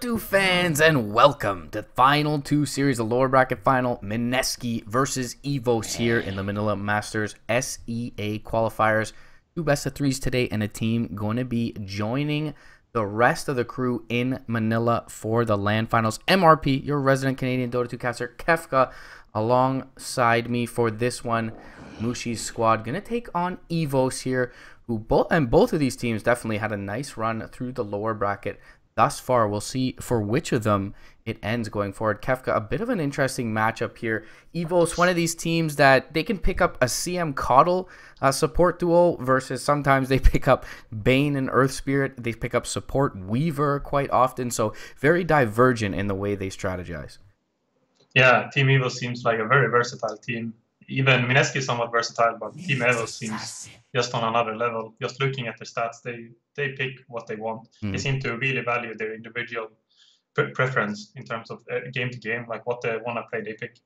Dota fans, and welcome to Final 2 Series, the lower bracket final, Mineski versus EVOS here in the Manila Masters SEA qualifiers. Two best of threes today, and a team going to be joining the rest of the crew in Manila for the LAN finals. MRP, your resident Canadian Dota 2 caster, Kefka, alongside me for this one. Mushi's squad going to take on EVOS here, who both of these teams definitely had a nice run through the lower bracket thus far. We'll see for which of them it ends going forward. Kefka, a bit of an interesting matchup here. EVOS, one of these teams that they can pick up a CM Coddle support duo versus sometimes they pick up Bane and Earth Spirit. They pick up support Weaver quite often, so very divergent in the way they strategize. Yeah, Team EVOS seems like a very versatile team. Even Mineski is somewhat versatile, but Team EVOS seems just on another level. Just looking at their stats, they pick what they want. They seem to really value their individual preference in terms of game to game, like what they want to play, they pick.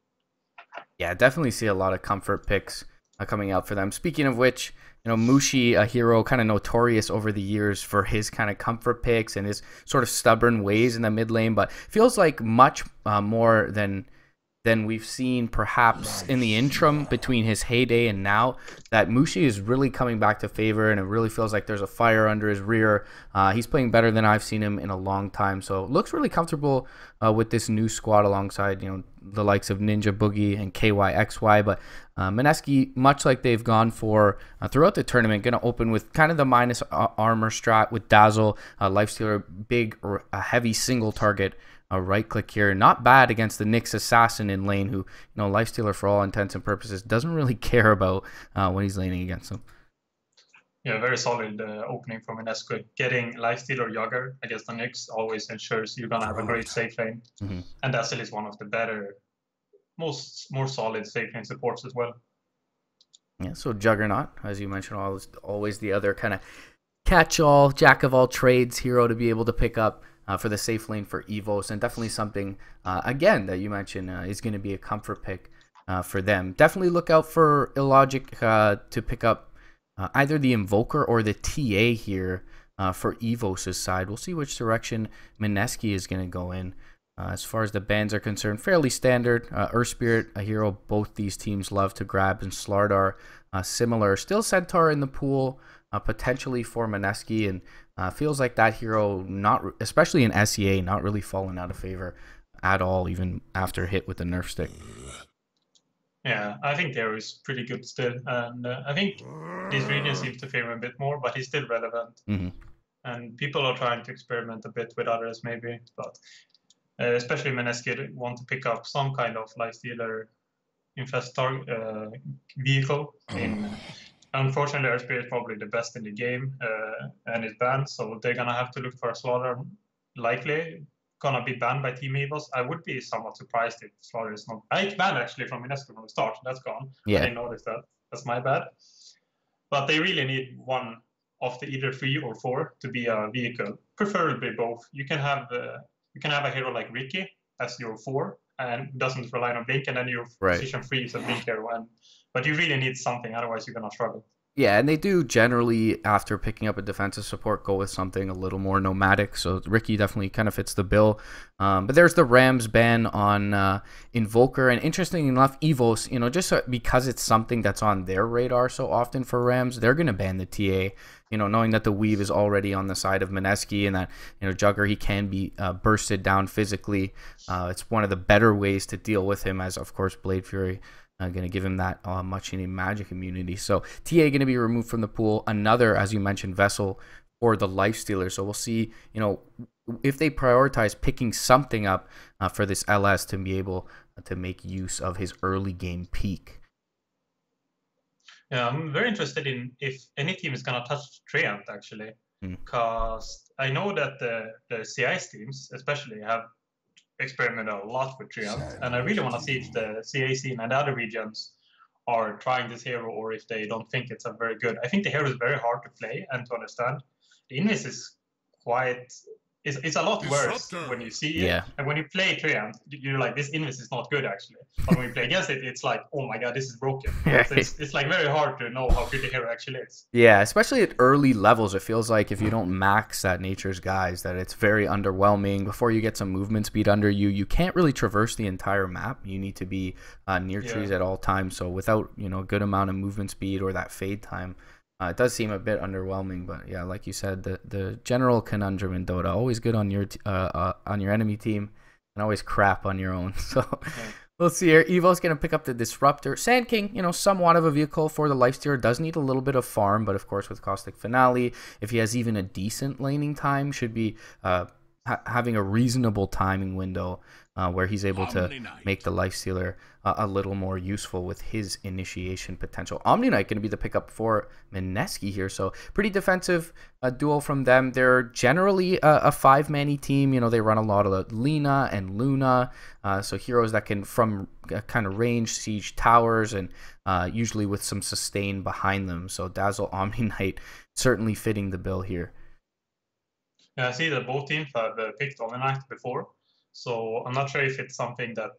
Yeah, definitely see a lot of comfort picks coming out for them. Speaking of which, you know, Mushi, a hero kind of notorious over the years for his kind of comfort picks and his sort of stubborn ways in the mid lane, but feels like much more than we've seen perhaps in the interim between his heyday and now, that Mushi is really coming back to favor, and it really feels like there's a fire under his rear. He's playing better than I've seen him in a long time, so looks really comfortable with this new squad alongside, you know, the likes of Ninja Boogie and KYXY. But Mineski, much like they've gone for throughout the tournament, going to open with kind of the minus armor strat with Dazzle, Lifestealer, big or a heavy single target. A right click here, not bad against the Nyx assassin in lane, who, you know, Lifestealer for all intents and purposes doesn't really care about when he's laning against him. Yeah, very solid opening from Mineski. Getting Lifestealer Jugger against the Nyx always ensures you're gonna have a great safe lane, and Dazzle is one of the better, more solid safe lane supports as well. Yeah, so Juggernaut, as you mentioned, always the other kind of catch-all, jack-of-all trades hero to be able to pick up for the safe lane for EVOS, and definitely something, again, that you mentioned is going to be a comfort pick for them. Definitely look out for Illogic to pick up either the Invoker or the TA here for EVOS' side. We'll see which direction Mineski is going to go in. As far as the bans are concerned, fairly standard. Earth Spirit, a hero both these teams love to grab, and Slardar, similar. Still Centaur in the pool, potentially for Mineski, and feels like that hero, not especially in SEA, not really fallen out of favor at all, even after hit with the nerf stick. Yeah, I think there is pretty good still, and I think this region seems to favor him a bit more, but he's still relevant. And people are trying to experiment a bit with others maybe, but especially Mineski want to pick up some kind of Lifestealer infestar vehicle. Unfortunately, Earth Spirit is probably the best in the game and is banned, so they're gonna have to look for a Slaughter. Likely gonna be banned by Team EVOS. I would be somewhat surprised if Slaughter is not. It's banned actually from Mineski from the start. That's gone. Yeah. I didn't notice that. That's my bad. But they really need one of the either 3 or 4 to be a vehicle, preferably both. You can have a hero like Ricky as your 4 and doesn't rely on blink, and then your position 3 is a blink hero. But you really need something, otherwise you're going to struggle. Yeah, and they do generally, after picking up a defensive support, go with something a little more nomadic. So Ricky definitely kind of fits the bill. But there's the Rams ban on Invoker. And interesting enough, EVOS, you know, just because it's something that's on their radar so often for Rams, they're going to ban the TA. You know, knowing that the Weave is already on the side of Mineski, and that, you know, Jugger, he can be bursted down physically. It's one of the better ways to deal with him, as, of course, Blade Fury going to give him that much needed magic immunity. So TA going to be removed from the pool. Another, as you mentioned, Vessel or the Lifestealer. So we'll see, you know, if they prioritize picking something up for this LS to be able to make use of his early game peak. Yeah, I'm very interested in if any team is going to touch Treant, actually, because I know that the CI teams especially have experimented a lot with Treant, and I really want to see if the CA scene and the other regions are trying this hero, or if they don't think it's a very good. I think the hero is very hard to play and to understand. The Invis is it's a lot worse when you see it. Yeah. And when you play Treant, you're like, this Invis is not good actually. But when you play against it, it's like, oh my god, this is broken. So it's like very hard to know how good the hero actually is. Yeah, especially at early levels, it feels like if you don't max that Nature's Guise, that it's very underwhelming. Before you get some movement speed under you, you can't really traverse the entire map. You need to be near trees at all times. So without, you know, a good amount of movement speed or that fade time, it does seem a bit underwhelming. But yeah, like you said, the general conundrum in Dota, always good on your enemy team and always crap on your own. So we'll see here. EVO's going to pick up the Disruptor. Sand King, you know, somewhat of a vehicle for the Lifestealer. Does need a little bit of farm, but of course with Caustic Finale, if he has even a decent laning time, should be having a reasonable timing window where he's able to make the Lifestealer a little more useful with his initiation potential. Omni Knight going to be the pickup for Mineski here, so pretty defensive duo from them. They're generally a 5-man team. You know, they run a lot of Lina and Luna, so heroes that can from kind of range siege towers and usually with some sustain behind them. So Dazzle, Omni Knight certainly fitting the bill here. Yeah, I see that both teams have picked Omni Knight before. So I'm not sure if it's something that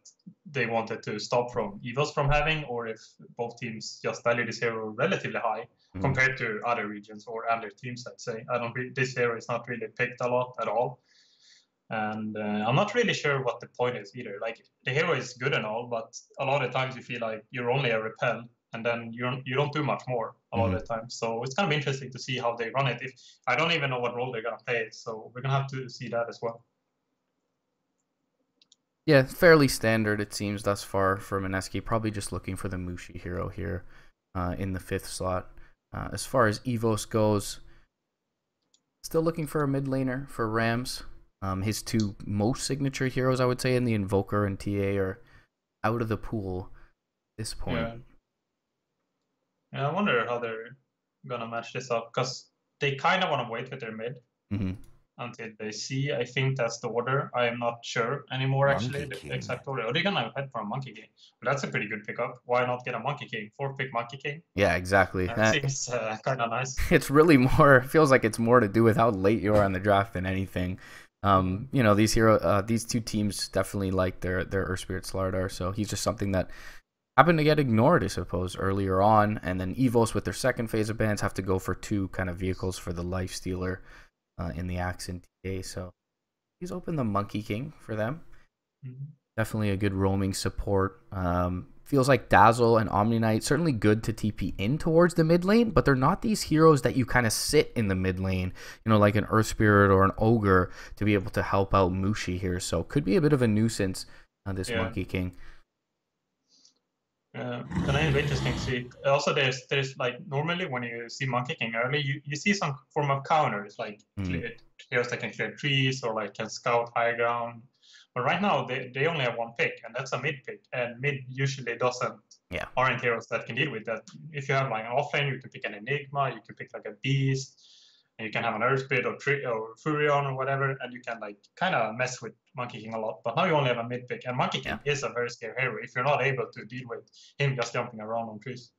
they wanted to stop from EVOS from having, or if both teams just value this hero relatively high compared to other regions or other teams, I'd say. This hero is not really picked a lot at all. And I'm not really sure what the point is either. Like, the hero is good and all, but a lot of times you feel like you're only a repel, and then you don't do much more a lot of the time. So it's going to be interesting to see how they run it. If I don't even know what role they're going to play, so we're going to have to see that as well. Yeah, fairly standard it seems thus far for Mineski. Probably just looking for the Mushi hero here in the 5th slot. As far as EVOS goes, still looking for a mid laner for Rams. His 2 most signature heroes, I would say, in the Invoker and TA are out of the pool at this point. Yeah, I wonder how they're going to match this up, because they kind of want to wait with their mid. Until they see. I think that's the order. I am not sure anymore, actually, the exact order. Are they going to head for a Monkey King? But that's a pretty good pickup. Why not get a Monkey King? 4th pick Monkey King. Yeah, exactly. That seems kind of nice. It's really more, feels like it's more to do with how late you are on the draft than anything. You know, these 2 teams definitely like their Earth Spirit Slardar, so he's just something that happened to get ignored, I suppose, earlier on. And then EVOS with their 2nd phase of bans have to go for 2 kind of vehicles for the Lifestealer in the Accent TA, so he's opened the Monkey King for them. Definitely a good roaming support. Feels like Dazzle and Omni Knight certainly good to TP in towards the mid lane, but they're not these heroes that you kind of sit in the mid lane, you know, like an Earth Spirit or an Ogre to be able to help out Mushi here. So could be a bit of a nuisance on this Monkey King. Kind of interesting to see. Also, there's like, normally when you see Monkey King early, you see some form of counters, like heroes that can clear trees or like can scout high ground. But right now they only have 1 pick, and that's a mid pick, and mid usually aren't heroes that can deal with that. If you have like an offlane, you can pick an Enigma, you can pick like a Beast, and you can have an Earth Spirit or Furion or whatever, and you can like kind of mess with Monkey King a lot. But now you only have a mid pick, and Monkey King is a very scary hero if you're not able to deal with him just jumping around on trees.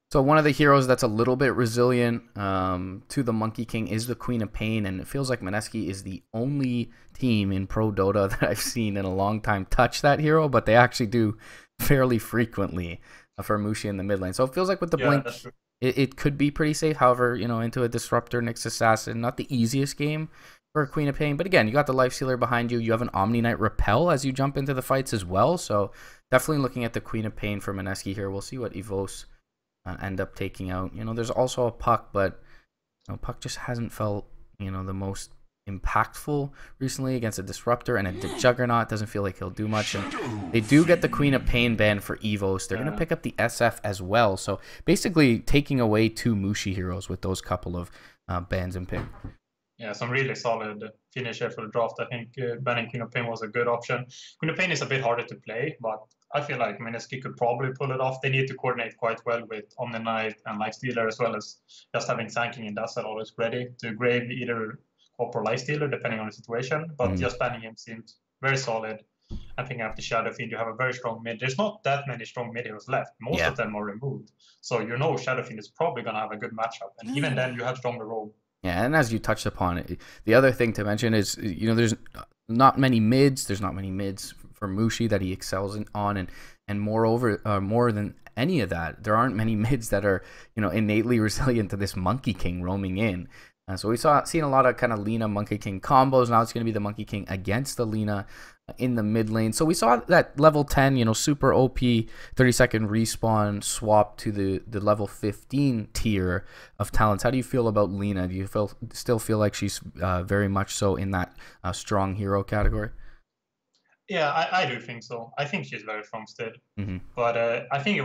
So one of the heroes that's a little bit resilient to the Monkey King is the Queen of Pain, and it feels like Mineski is the only team in Pro Dota that I've seen in a long time touch that hero, but they actually do fairly frequently for Mushi in the mid lane. So it feels like with the Blink, it could be pretty safe. However, you know, into a Disruptor, Nyx Assassin, not the easiest game for a Queen of Pain. But again, you got the Lifestealer behind you. You have an Omni Knight Repel as you jump into the fights as well. So definitely looking at the Queen of Pain for Mineski here. We'll see what EVOS end up taking out. You know, there's also a Puck, but you know, Puck just hasn't felt, you know, the most impactful recently against a Disruptor, and a Juggernaut doesn't feel like he'll do much. And they do get the Queen of Pain ban for EVOS. They're going to pick up the SF as well. So basically taking away 2 Mushi heroes with those couple of bans and pick. Yeah, some really solid finisher for the draft. I think banning Queen of Pain was a good option. Queen of Pain is a bit harder to play, but I feel like Mineski could probably pull it off. They need to coordinate quite well with Omni Knight and Lifestealer, as well as just having Sand King and Dazzle always ready to grave either Hop or Lifestealer, depending on the situation. But just banning him seems very solid. I think after Shadow Fiend, you have a very strong mid. There's not that many strong mid heroes left. Most of them are removed. So you know Shadow Fiend is probably going to have a good matchup. And even then, you have stronger roam. Yeah, and as you touched upon it, the other thing to mention is, you know, there's not many mids. There's not many mids for Mushi that he excels on, and moreover, more than any of that, there aren't many mids that are, you know, innately resilient to this Monkey King roaming in. So we seen a lot of kind of Lina Monkey King combos. Now it's going to be the Monkey King against the Lina in the mid lane. So we saw that level 10, you know, super OP 30-second respawn swap to the level 15 tier of talents. How do you feel about Lina? Do you still feel like she's very much so in that strong hero category? Yeah, I do think so. I think she's very strong still. But I think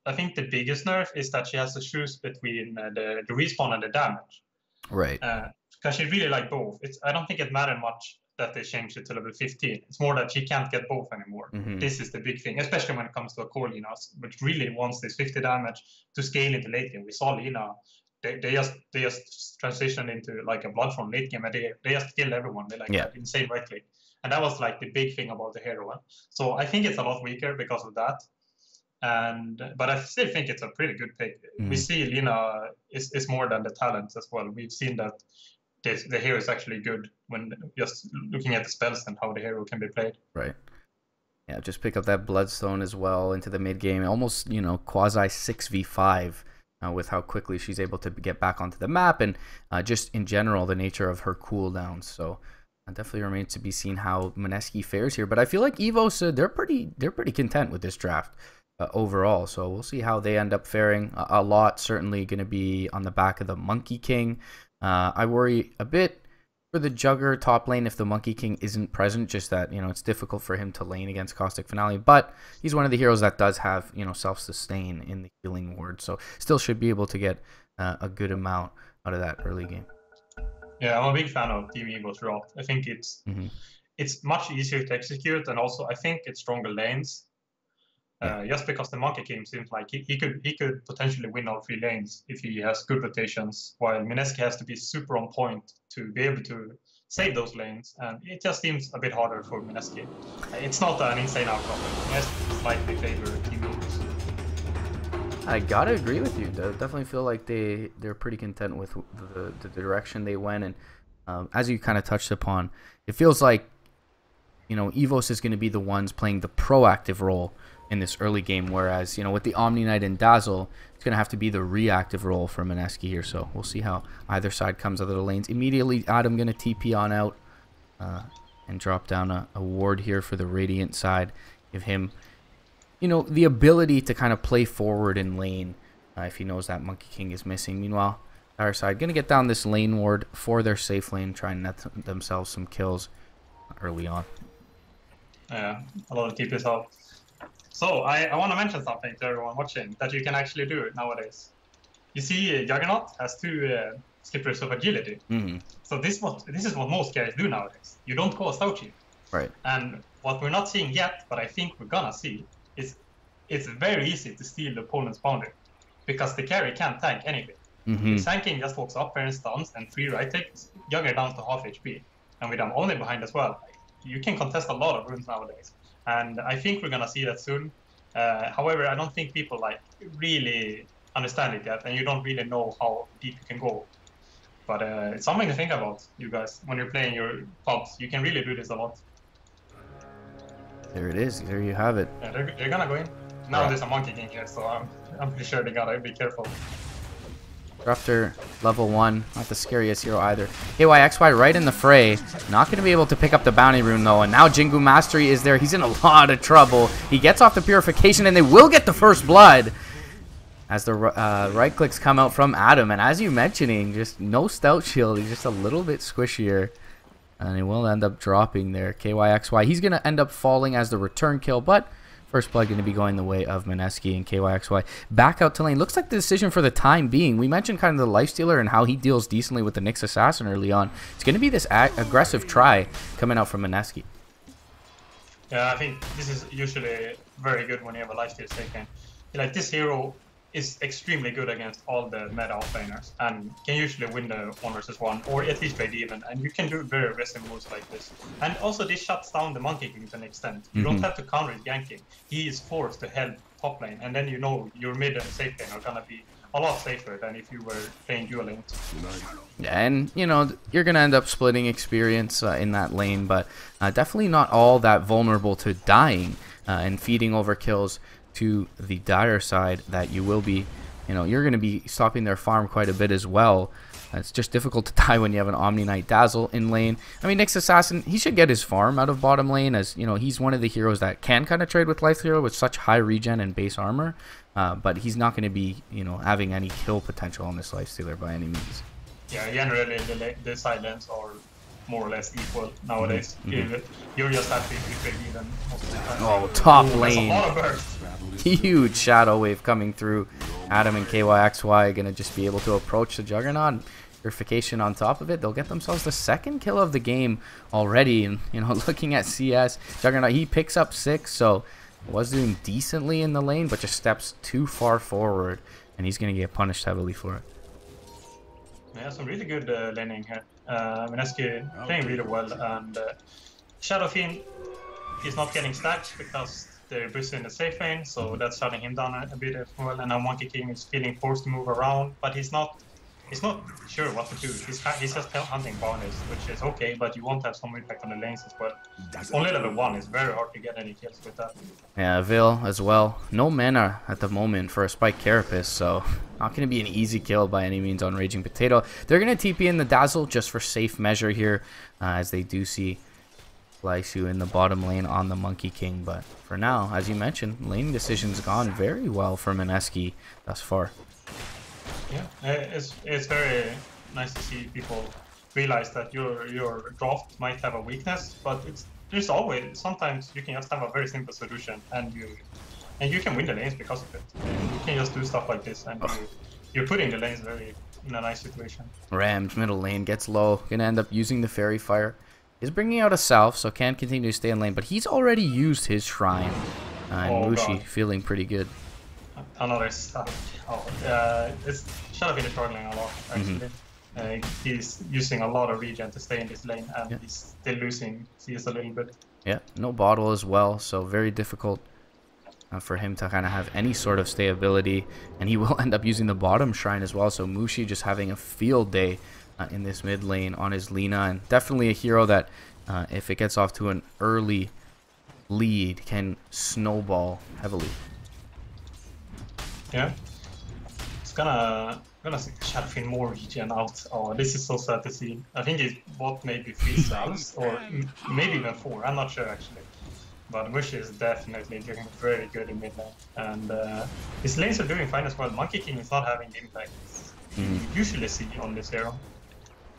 I think the biggest nerf is that she has to choose between the respawn and the damage. Right. Because she really like both. I don't think it mattered much that they changed it to level 15. It's more that she can't get both anymore. This is the big thing, especially when it comes to a core Lina, which really wants this 50 damage to scale into late game. We saw Lina, they just transitioned into like a Bloodthorn late game, and they just killed everyone. They like insane right click. And that was like the big thing about the hero one. So I think it's a lot weaker because of that. But I still think it's a pretty good pick. We see Lina is more than the talents as well. We've seen that the hero is actually good when just looking at the spells and how the hero can be played. Right. Yeah, just pick up that Bloodstone as well into the mid game. Almost, you know, quasi 6v5 with how quickly she's able to get back onto the map, and just in general the nature of her cooldowns. So definitely remains to be seen how Mineski fares here. But I feel like EVOS, they're pretty content with this draft overall. So we'll see how they end up faring. A lot certainly going to be on the back of the Monkey King. I worry a bit for the Jugger top lane if the Monkey King isn't present, just that, you know, it's difficult for him to lane against Caustic Finale, but he's one of the heroes that does have, you know, self-sustain in the healing ward, so still should be able to get a good amount out of that early game. Yeah, I'm a big fan of Team EVOS draft. I think it's much easier to execute, and also I think it's stronger lanes. Just because the Monkey King seems like he could potentially win all 3 lanes if he has good rotations, while Mineski has to be super on point to be able to save those lanes, and it just seems a bit harder for Mineski. It's not an insane outcome, but Mineski slightly favor Team EVOS. I gotta agree with you. I definitely feel like they're pretty content with the direction they went, and as you kind of touched upon, it feels like, you know, EVOS is going to be the ones playing the proactive role in this early game, whereas, you know, with the Omni Knight and Dazzle, it's going to have to be the reactive role for Mineski here. So we'll see how either side comes out of the lanes. Immediately, Adam going to TP on out and drop down a ward here for the Radiant side. Give him, you know, the ability to kind of play forward in lane if he knows that Monkey King is missing. Meanwhile, our side going to get down this lane ward for their safe lane, try and net themselves some kills early on. Yeah, a lot of TPs out. So I want to mention something to everyone watching that you can actually do nowadays. You see, Juggernaut has 2 slippers of agility. So this is what most carries do nowadays. You don't cost out shield. Right. And what we're not seeing yet, but I think we're gonna see, is it's very easy to steal the opponent's boundary because the carry can't tank anything. If Sand King just walks up there and stuns and 3 right takes, Jugger down to half HP, and with them only behind as well, you can contest a lot of runes nowadays. And I think we're gonna see that soon. However, I don't think people like really understand it yet, and you don't really know how deep you can go. But it's something to think about, you guys, when you're playing your pubs. You can really do this a lot. There it is. There you have it. Yeah, they're gonna go in. Now there's a Monkey King here, so I'm pretty sure they gotta be careful. After level 1, not the scariest hero either. KYXY right in the fray. Not going to be able to pick up the bounty rune though. And now Jingu Mastery is there. He's in a lot of trouble. He gets off the purification and they will get the first blood. As the right clicks come out from Adam. And as you're mentioning, just no stout shield. He's just a little bit squishier. And he will end up dropping there. KYXY. He's going to end up falling as the return kill. But first blood going to be going the way of Mineski, and KYXY back out to lane. Looks like the decision for the time being. We mentioned kind of the lifestealer and how he deals decently with the Nyx Assassin early on. It's going to be this aggressive try coming out from Mineski. Yeah, I think this is usually very good when you have a lifesteal taken. Like, this hero is extremely good against all the meta offlaners and can usually win the 1 versus 1 or at least trade even, and you can do very aggressive moves like this. And also this shuts down the Monkey King to an extent. You don't have to counter his ganking. He is forced to help top lane, and then you know your mid and safe lane are gonna be a lot safer than if you were playing dual lanes. Yeah, and you know, you're gonna end up splitting experience in that lane, but definitely not all that vulnerable to dying and feeding overkills to the dire side. That you will be, you know, you're gonna be stopping their farm quite a bit as well. It's just difficult to die when you have an Omni Knight Dazzle in lane. I mean, Nyx Assassin, he should get his farm out of bottom lane, as you know, he's one of the heroes that can kind of trade with Lifestealer with such high regen and base armor. But he's not going to be, you know, having any kill potential on this Lifestealer by any means. Yeah, generally the side lanes are more or less equal nowadays. You're just happy if you trade even most of the time. Oh, top lane. That's a lot of burst. Huge shadow wave coming through. Adam and KYXY going to just be able to approach the Juggernaut. Purification on top of it. They'll get themselves the second kill of the game already. And, you know, looking at CS, Juggernaut, he picks up 6, so was doing decently in the lane, but just steps too far forward, and he's going to get punished heavily for it. Yeah, some really good laning here. Mineski playing really well, and Shadowfiend is not getting stacked because they're busy in the safe lane, so that's shutting him down a bit as well. And now Monkey King is feeling forced to move around, but he's not sure what to do. He's just hunting bounties, which is okay, but you won't have some impact on the lanes as well. Only level 1 is very hard to get any kills with that. Yeah, Vil as well. No mana at the moment for a Spike Carapace, so not going to be an easy kill by any means on Raging Potato. They're going to TP in the Dazzle just for safe measure here, as they do see Lysu in the bottom lane on the Monkey King. But for now, as you mentioned, lane decision's gone very well for Mineski thus far. Yeah, it's very nice to see people realize that your draft might have a weakness, but there's always, sometimes you can just have a very simple solution, and you can win the lanes because of it. You can just do stuff like this, and you're putting the lanes in a nice situation. Rams middle lane gets low, gonna end up using the Fairy Fire. He's bringing out a Self, so can continue to stay in lane, but he's already used his Shrine, and Mushi feeling pretty good. Another stuff. It's Shadowfiend is struggling a lot, actually. He's using a lot of regen to stay in this lane, and he's still losing CS a little bit. Yeah, no bottle as well, so very difficult for him to kind of have any sort of stability, and he will end up using the bottom Shrine as well, so Mushi just having a field day in this mid lane on his Lina, and definitely a hero that, if it gets off to an early lead, can snowball heavily. Yeah, it's gonna see Shadowfiend more regen out. Oh, this is so sad to see. I think it's bought maybe 3 cells or maybe even 4. I'm not sure actually. But Mushi is definitely doing very good in mid lane, and his lanes are doing fine as well. Monkey King is not having the impact you usually see on this hero.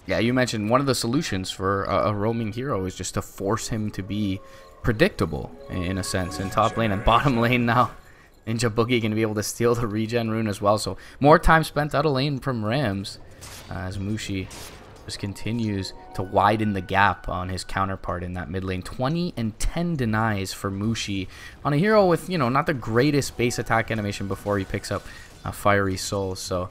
Yeah, you mentioned one of the solutions for a roaming hero is just to force him to be predictable in a sense in top lane and bottom lane now. Ninja Boogie going to be able to steal the regen rune as well. So more time spent out of lane from Rams as Mushi just continues to widen the gap on his counterpart in that mid lane. 20 and 10 denies for Mushi on a hero with, you know, not the greatest base attack animation before he picks up a Fiery Soul. So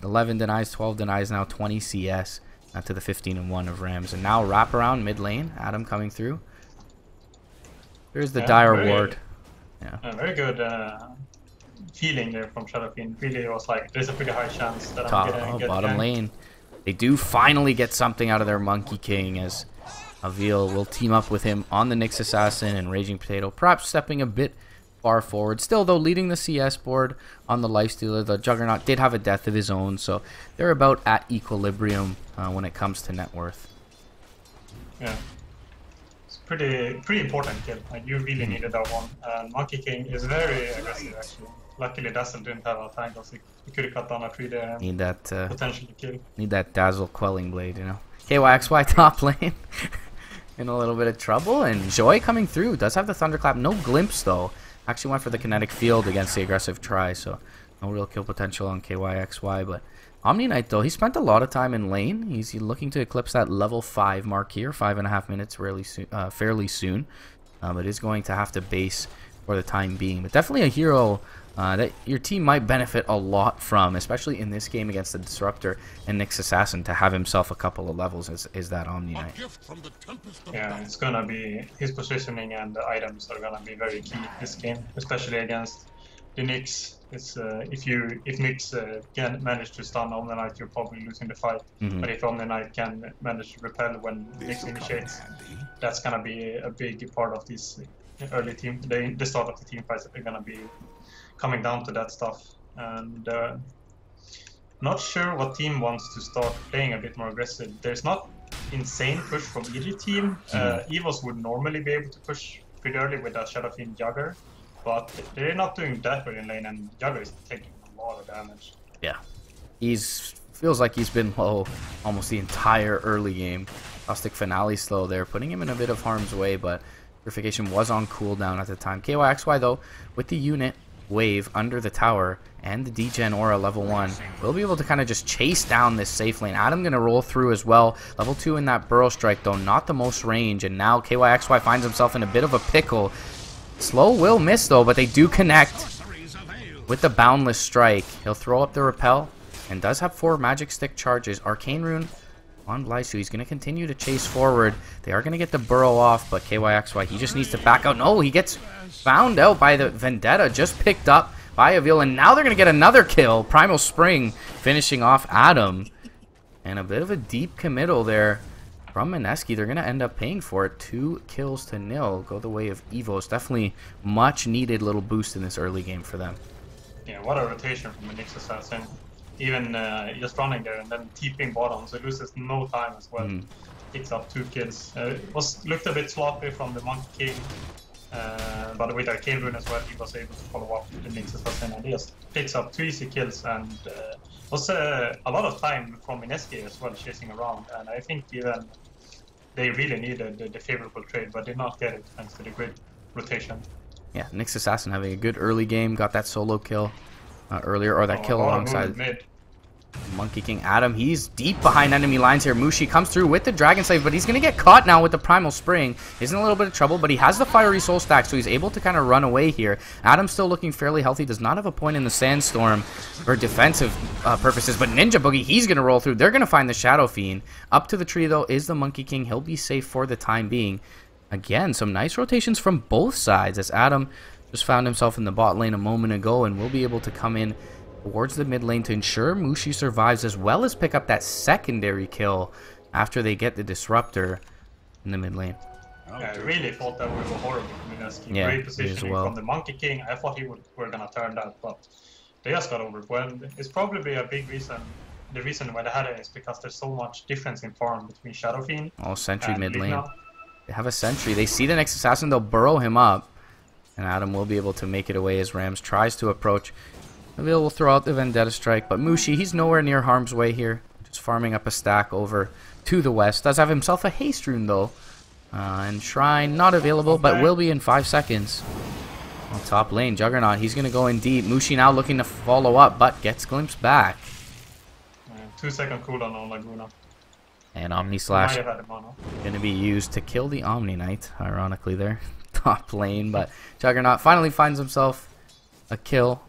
11 denies, 12 denies now, 20 CS to the 15 and 1 of Rams. And now wrap around mid lane. Adam coming through. Here's the Dire Ward. Yeah. Very good feeling there from Shadowfiend. Really was like, there's a pretty high chance that I'm gonna get bottom lane. They do finally get something out of their Monkey King, as Avil will team up with him on the Nyx Assassin and Raging Potato, perhaps stepping a bit far forward. Still, though, leading the CS board on the Lifestealer. The Juggernaut did have a death of his own, so they're about at equilibrium when it comes to net worth. Yeah. Pretty important kill. Like, you really needed that one. And Monkey King is very aggressive actually. Luckily Dazzle didn't have a tank, so he could have cut down a 3 there. Need that potentially kill. Need that Dazzle quelling blade, you know. KYXY top lane in a little bit of trouble, and Joy coming through. Does have the Thunderclap, no glimpse though. Actually went for the kinetic field against the aggressive try, so no real kill potential on KYXY, but Omni Knight, though, he spent a lot of time in lane. He's looking to eclipse that level 5 mark here, 5.5 minutes fairly soon. But is going to have to base for the time being. But definitely a hero that your team might benefit a lot from, especially in this game against the Disruptor and Nyx Assassin, to have himself a couple of levels is that Omni Knight. Yeah, it's gonna be his positioning and the items are gonna be very key this game, especially against the Nyx is if Nyx can manage to stun Omni Knight, you're probably losing the fight. But if Omni Knight can manage to repel when Nyx initiates, that's gonna be a big part of this early team. The start of the team fights are gonna be coming down to that stuff. And not sure what team wants to start playing a bit more aggressive. There's not insane push from either team. EVOS would normally be able to push pretty early with a Shadow Fiend Jugger, but they're not doing that well in lane, and Jugger is taking a lot of damage. Yeah, feels like he's been low almost the entire early game. Caustic Finale slow there, putting him in a bit of harm's way, but Purification was on cooldown at the time. KYXY though, with the unit wave under the tower and the degen aura level 1, we'll be able to kind of just chase down this safe lane. Adam gonna roll through as well. Level 2 in that burrow strike though, not the most range, and now KYXY finds himself in a bit of a pickle. Slow will miss though, but they do connect with the boundless strike. He'll throw up the repel and does have 4 magic stick charges. Arcane Rune on Blaisu. He's going to continue to chase forward. They are going to get the burrow off, but KYXY, he just needs to back out. No, he gets found out by the Vendetta, just picked up by Avil, and now they're going to get another kill. Primal Spring finishing off Adam. And a bit of a deep committal there from Mineski. They're going to end up paying for it. 2 kills to 0. Go the way of EVOS. Definitely much needed little boost in this early game for them. Yeah, what a rotation from the Nyx Assassin. Even just running there and then TPing bottom, so it loses no time as well. Picks up 2 kills. Looked a bit sloppy from the Monkey King, but with Arcane Rune as well, he was able to follow up the Nyx Assassin, and he just picks up 2 easy kills, and was a lot of time from Mineski as well, chasing around, and I think even they really needed the favorable trade, but did not get it thanks to the grid rotation. Yeah, Nyx Assassin having a good early game, got that solo kill earlier, or that kill alongside Monkey King. Adam, he's deep behind enemy lines here. Mushi comes through with the Dragon Slave, but he's going to get caught now with the Primal Spring. He's in a little bit of trouble, but he has the Fiery Soul stack, so he's able to kind of run away here. Adam's still looking fairly healthy, does not have a point in the Sandstorm for defensive purposes, but Ninja Boogie, he's going to roll through. They're going to find the Shadow Fiend. Up to the tree, though, is the Monkey King. He'll be safe for the time being. Again, some nice rotations from both sides, as Adam just found himself in the bot lane a moment ago and will be able to come in towards the mid lane to ensure Mushi survives, as well as pick up that secondary kill after they get the disruptor in the mid lane. Yeah, I really thought that we were horrible from Mineski. Yeah, great positioning from the Monkey King. I thought were gonna turn that, but they just got overwhelmed. It's probably a big reason. The reason why they had it is because there's so much difference in farm between Shadow Fiend Sentry mid lane. They have a Sentry. They see the Nyx Assassin, they'll burrow him up, and Adam will be able to make it away as Rams tries to approach. Avil will throw out the Vendetta Strike, but Mushi, he's nowhere near harm's way here. Just farming up a stack over to the west. Does have himself a Haste Rune, though. And Shrine not available, but will be in 5 seconds. On top lane, Juggernaut, he's going to go in deep. Mushi now looking to follow up, but gets glimpsed back. 2-second cooldown on Laguna. And Omni Slash going to be used to kill the Omni Knight, ironically there. Top lane, but Juggernaut finally finds himself a kill.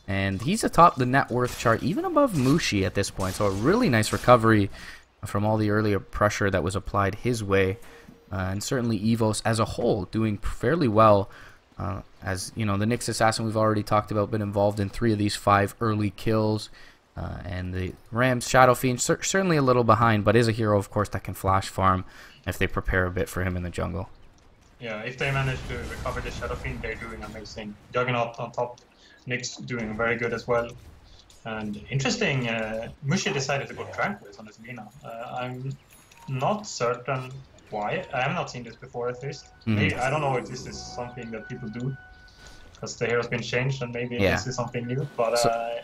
And he's atop the net worth chart, even above Mushi at this point. So a really nice recovery from all the earlier pressure that was applied his way. And certainly EVOS as a whole doing fairly well. As you know, the Nyx Assassin we've already talked about, been involved in 3 of these 5 early kills. And the Rams Shadow Fiend certainly a little behind, but is a hero, of course, that can flash farm if they prepare a bit for him in the jungle. Yeah, if they manage to recover the Shadow Fiend, they're doing amazing. Juggernaut on top. Nyx doing very good as well. And interesting, Mushi decided to go Tranquils on this Lina. I'm not certain why. I have not seen this before at least. Maybe, I don't know if this is something that people do, because the hero's been changed and maybe this is something new, but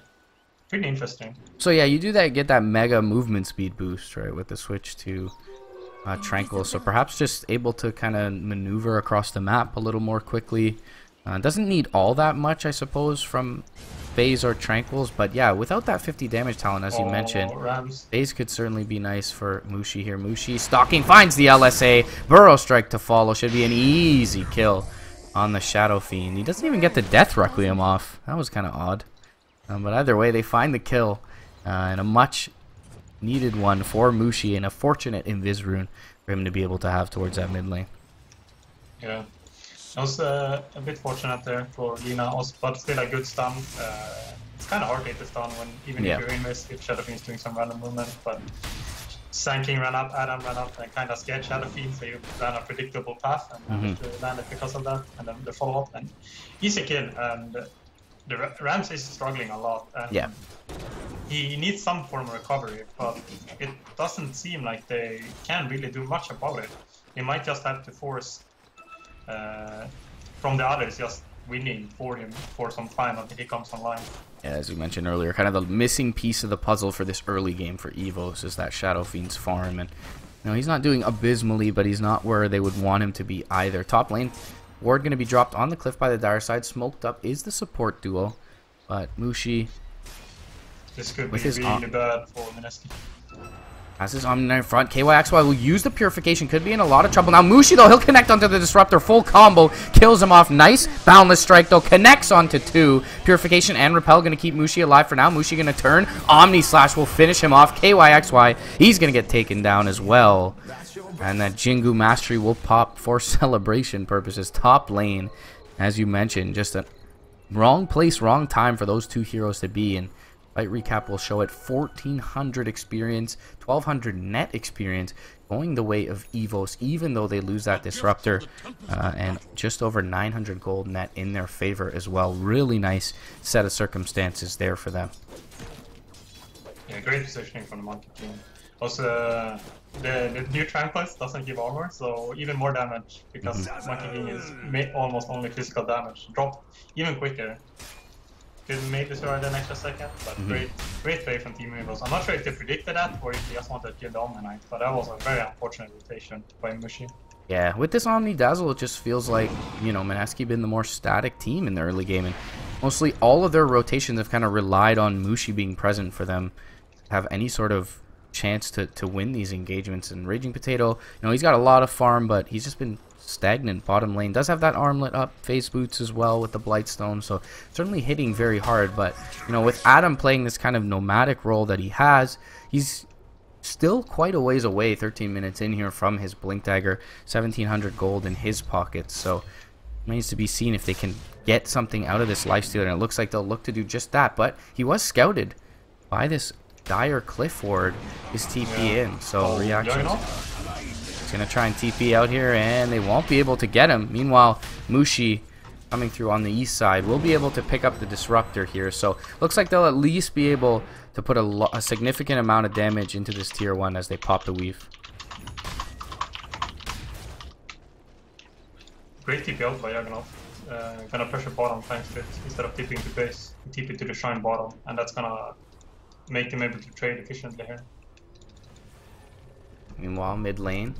pretty interesting. So yeah, you do that, get that mega movement speed boost, right, with the switch to Tranquil. So perhaps just able to kind of maneuver across the map a little more quickly. Doesn't need all that much, I suppose, from Phase or Tranquils, but yeah, without that 50 damage talent, as you mentioned, Phase could certainly be nice for Mushi here. Mushi stalking, finds the LSA, Burrow Strike to follow, should be an easy kill on the Shadow Fiend. He doesn't even get the Death Requiem off. That was kind of odd. But either way, they find the kill, and a much needed one for Mushi, and a fortunate Invis Rune for him to be able to have towards that mid lane. Yeah. I was a bit fortunate there for Lina, also, but still a good stun. It's kind of hard to hit the stun when even if you're in this, if Shadow Fiend's doing some random movement, but Sanking ran up, Adam ran up, and kind of scared Shadow Fiend, so you ran a predictable path and managed to land it because of that, and then the follow-up, and easy kill, and the Rams is struggling a lot, and he needs some form of recovery, but it doesn't seem like they can really do much about it. They might just have to force from the others just winning for him for some time until he comes online. Yeah, as we mentioned earlier, kind of the missing piece of the puzzle for this early game for EVOS is that Shadow Fiend's farm, and he's not doing abysmally, but he's not where they would want him to be either. Top lane, Ward going to be dropped on the cliff by the dire side. Smoked up is the support duo, but Mushi, this could be really bad for Mineski. Has his Omni in front. KYXY will use the Purification. Could be in a lot of trouble. Now Mushi, though, he'll connect onto the Disruptor. Full combo. Kills him off. Nice. Boundless Strike, though. Connects onto 2. Purification and Repel going to keep Mushi alive for now. Mushi going to turn. Omni Slash will finish him off. KYXY, he's going to get taken down as well. And that Jingu Mastery will pop for celebration purposes. Top lane, as you mentioned, just a wrong place, wrong time for those two heroes to be in. Fight recap will show it. 1,400 experience, 1,200 net experience going the way of EVOS, even though they lose that Disruptor, and just over 900 gold net in their favor as well. Really nice set of circumstances there for them. Yeah, great positioning from the Monkey King. Also, the new Tranquilist doesn't give armor, so even more damage, because Monkey King is almost only physical damage. Drop even quicker. Could maybe survive an extra second, but great play from Team EVOS. I'm not sure if they predicted that or if they just wanted to kill the Omni Knight, but that was a very unfortunate rotation by Mushi. Yeah, with this Omni Dazzle, it just feels like, Mineski been the more static team in the early game, and mostly all of their rotations have kind of relied on Mushi being present for them to have any sort of chance to win these engagements. And Raging Potato, he's got a lot of farm, but he's just been stagnant bottom lane. Does have that armlet up, phase boots as well with the Blightstone, so certainly hitting very hard. But with Adam playing this kind of nomadic role that he has, he's still quite a ways away, 13 minutes in here from his Blink Dagger, 1,700 gold in his pockets, so it remains to be seen if they can get something out of this lifesteal, and it looks like they'll look to do just that. But he was scouted by this dire Cliff Ward, his TP in, so reaction. Gonna try and TP out here, and they won't be able to get him. Meanwhile, Mushi coming through on the east side will be able to pick up the Disruptor here, so looks like they'll at least be able to put a significant amount of damage into this tier 1 as they pop the weave. Great TP out by Juggernaut. Gonna pressure bottom thanks to it instead of TPing to base. TP to the shrine bottom, and that's gonna make them able to trade efficiently here. Meanwhile, mid lane,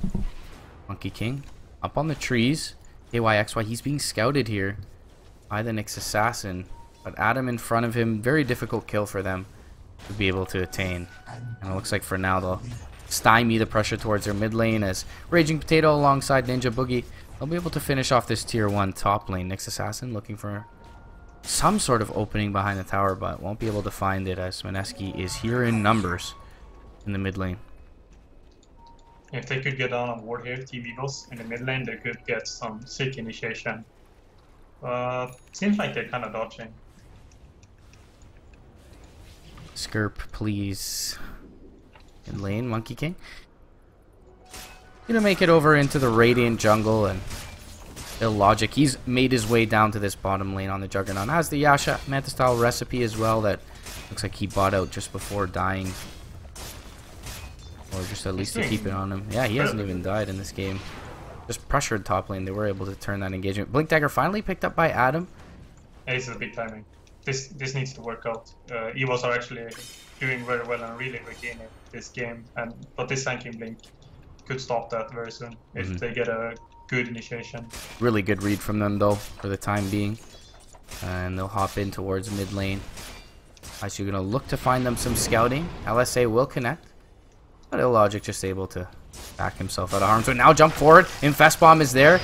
Monkey King up on the trees. KYXY, he's being scouted here by the Nyx Assassin, but Adam in front of him, very difficult kill for them to be able to attain. And it looks like for now they'll stymie the pressure towards their mid lane as Raging Potato alongside Ninja Boogie, they'll be able to finish off this tier 1 top lane. Nyx Assassin looking for some sort of opening behind the tower, but won't be able to find it as Mineski is here in numbers in the mid lane. If they could get down on Ward here, Team EVOS, in the mid lane, they could get some sick initiation. Seems like they're kind of dodging. Skirp, please. In lane, Monkey King. Gonna make it over into the Radiant jungle, and Illogic, he's made his way down to this bottom lane on the Juggernaut. Has the Yasha Manta style recipe as well that looks like he bought out just before dying. Or just at least to keep it on him. Yeah, he hasn't even died in this game. Just pressured top lane. They were able to turn that engagement. Blink Dagger finally picked up by Adam. Yeah, this is a big timing. This needs to work out. EVOS are actually doing very well and really regaining this game. But this Sanking Blink could stop that very soon if they get a good initiation. Really good read from them though for the time being. And they'll hop in towards mid lane. Actually going to look to find them some scouting. LSA will connect. But Illogic just able to back himself out of harm's way. Now jump forward. Infest Bomb is there.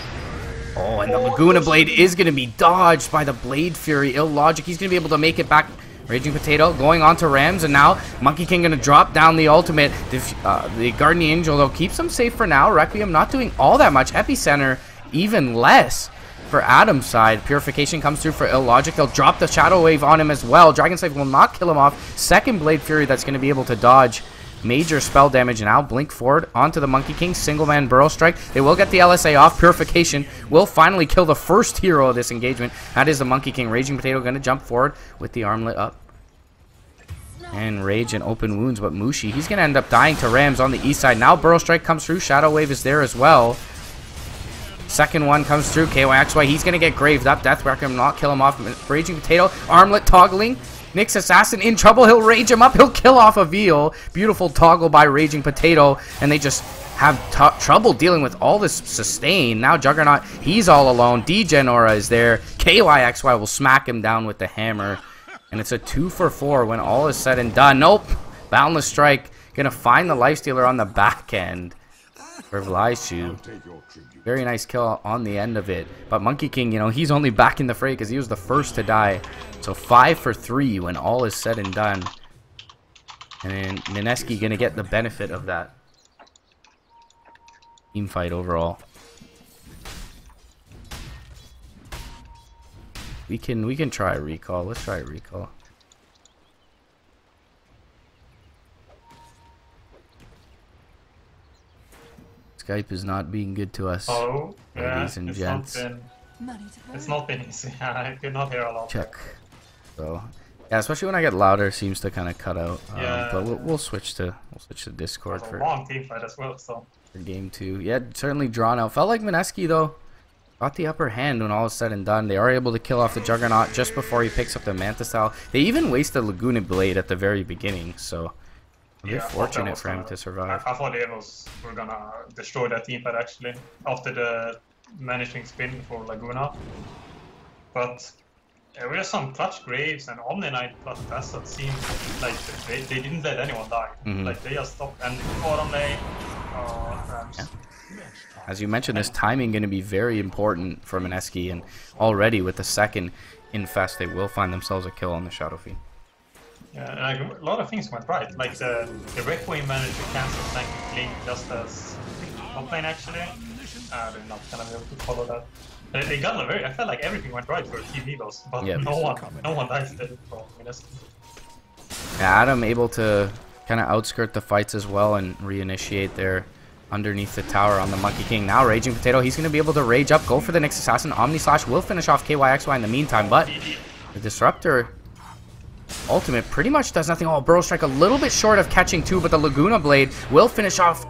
Oh, and the Laguna Blade is going to be dodged by the Blade Fury. Illogic, he's going to be able to make it back. Raging Potato going on to Rams, and now Monkey King going to drop down the ultimate. The Guardian Angel, though, keeps him safe for now. Requiem not doing all that much. Epicenter, even less. for Adam's side. Purification comes through for Illogic. They'll drop the Shadow Wave on him as well. Dragon Slave will not kill him off. Second Blade Fury that's going to be able to dodge major spell damage. Now blink forward onto the Monkey King. Single man Burrow Strike. They will get the LSA off. Purification will finally kill the first hero of this engagement. That is the Monkey King. Raging Potato going to jump forward with the armlet up. And Rage and Open Wounds, but Mushi, he's going to end up dying to Rams on the east side. Now Burrow Strike comes through. Shadow Wave is there as well. Second one comes through. KYXY, he's going to get graved up. Death Requiem not kill him off. Raging Potato, armlet toggling. Nyx Assassin in trouble. He'll rage him up. He'll kill off a Veal. Beautiful toggle by Raging Potato. And they just have trouble dealing with all this sustain. Now Juggernaut, he's all alone. Degenora is there. KYXY will smack him down with the hammer. And it's a 2-for-4 when all is said and done. Nope. Boundless Strike. Gonna find the Lifestealer on the back end for Vlaishu. Very nice kill on the end of it. But Monkey King, you know, he's only back in the fray because he was the first to die. So 5-for-3 when all is said and done. And then Mineski gonna get the benefit of that team fight overall. We can try a recall. Let's try a recall. Skype is not being good to us. Oh, ladies and gents. It's not been easy. I could not hear a lot. Check. So yeah, especially when I get louder, it seems to kind of cut out. Yeah, but we'll switch to Discord for for a long team fight as well. So for game 2. Yeah, certainly drawn out. Felt like Mineski though got the upper hand when all is said and done. They are able to kill off the Juggernaut just before he picks up the Manta Style. They even waste the Laguna Blade at the very beginning, so very fortunate for him to survive. I thought the EVOS were gonna destroy that team fight actually after the managing spin for Laguna. But there were some clutch Graves and Omni Knight plus Basset seemed like they didn't let anyone die. Like they just stopped and bottom lane. Rams. Yeah. As you mentioned, this timing going to be very important for Mineski, and already with the second infest, they will find themselves a kill on the Shadow Fiend. Yeah, like a lot of things went right. Like the Requiem managed to cancel Flank Link just as top lane actually. They're not gonna be able to follow that. They got a very. I felt like everything went right for Team EVOS, but yeah, no one dies there from Mineski. Yeah, Adam able to kind of outskirt the fights as well and reinitiate their underneath the tower on the Monkey King. Now Raging Potato, he's going to be able to rage up, go for the Nyx Assassin. Omni Slash will finish off KYXY in the meantime, but the Disruptor ultimate pretty much does nothing. Oh, Burrow Strike a little bit short of catching two, but the Laguna Blade will finish off